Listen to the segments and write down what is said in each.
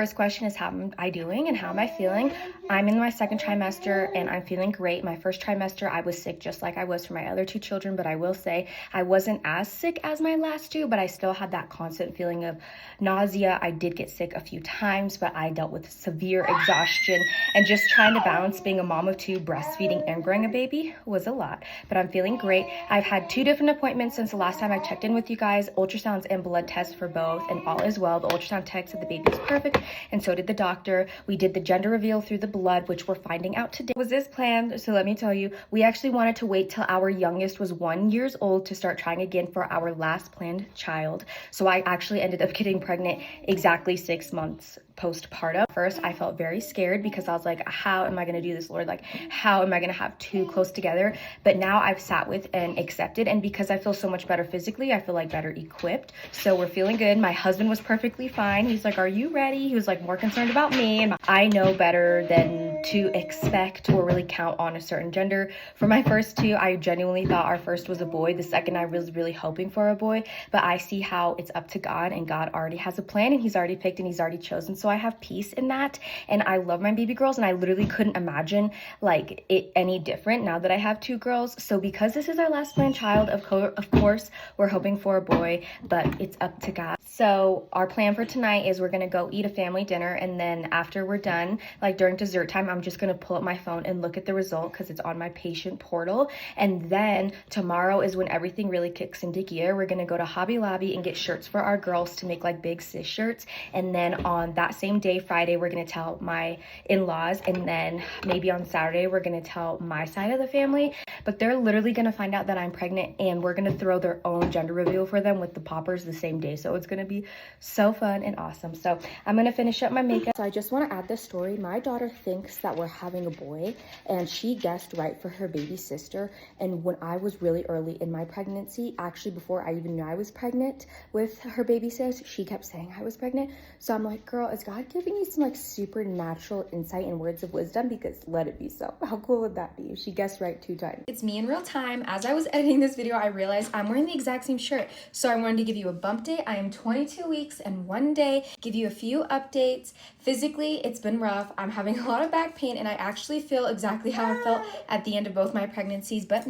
First question is, how am I doing and how am I feeling? I'm in my second trimester and I'm feeling great. My first trimester, I was sick just like I was for my other two children, but I will say I wasn't as sick as my last two, but I still had that constant feeling of nausea. I did get sick a few times, but I dealt with severe exhaustion, and just trying to balance being a mom of two, breastfeeding and growing a baby was a lot, but I'm feeling great. I've had 2 different appointments since the last time I checked in with you guys, ultrasounds and blood tests for both, and all is well. The ultrasound tech said the baby was perfect, and so did the doctor. We did the gender reveal through the blood, which we're finding out today. Was this planned? So let me tell you, we actually wanted to wait till our youngest was 1 year old to start trying again for our last planned child. So I actually ended up getting pregnant exactly 6 months postpartum. First, I felt very scared because I was like, how am I going to do this, Lord? Like, how am I going to have 2 close together? But now I've sat with and accepted, and because I feel so much better physically, I feel like better equipped. So we're feeling good. My husband was perfectly fine. He's like, are you ready? He was like more concerned about me, and I know better than to expect or really count on a certain gender. For my first 2, I genuinely thought our first was a boy. The second, I was really hoping for a boy, but I see how it's up to God, and God already has a plan, and he's already picked and he's already chosen. So I have peace in that, and I love my baby girls, and I literally couldn't imagine like it any different now that I have 2 girls. So because this is our last planned child, of course we're hoping for a boy, but it's up to God. So our plan for tonight is we're gonna go eat a family dinner, and then after we're done, like during dessert time, I'm just gonna pull up my phone and look at the result because it's on my patient portal. And then tomorrow is when everything really kicks into gear. We're gonna go to Hobby Lobby and get shirts for our girls to make like big sis shirts, and then on that same day, Friday, we're gonna tell my in-laws, and then maybe on Saturday we're gonna tell my side of the family. But they're literally gonna find out that I'm pregnant, and we're gonna throw their own gender reveal for them with the poppers the same day. So it's gonna be so fun and awesome. So I'm gonna finish up my makeup. So I just want to add this story. My daughter thinks that we're having a boy, and she guessed right for her baby sister. And when I was really early in my pregnancy, actually before I even knew I was pregnant with her baby sis, she kept saying I was pregnant. So I'm like, girl, is God giving you some like supernatural insight and words of wisdom? Because let it be so. How cool would that be if she guessed right 2 times? It's me in real time. As I was editing this video, I realized I'm wearing the exact same shirt. So I wanted to give you a bump date. I am 22 weeks and 1 day, give you a few updates. Physically, it's been rough. I'm having a lot of back pain, and I actually feel exactly how I felt at the end of both my pregnancies, but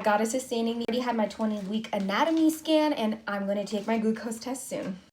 God is sustaining me. I already had my 20-week anatomy scan, and I'm gonna take my glucose test soon.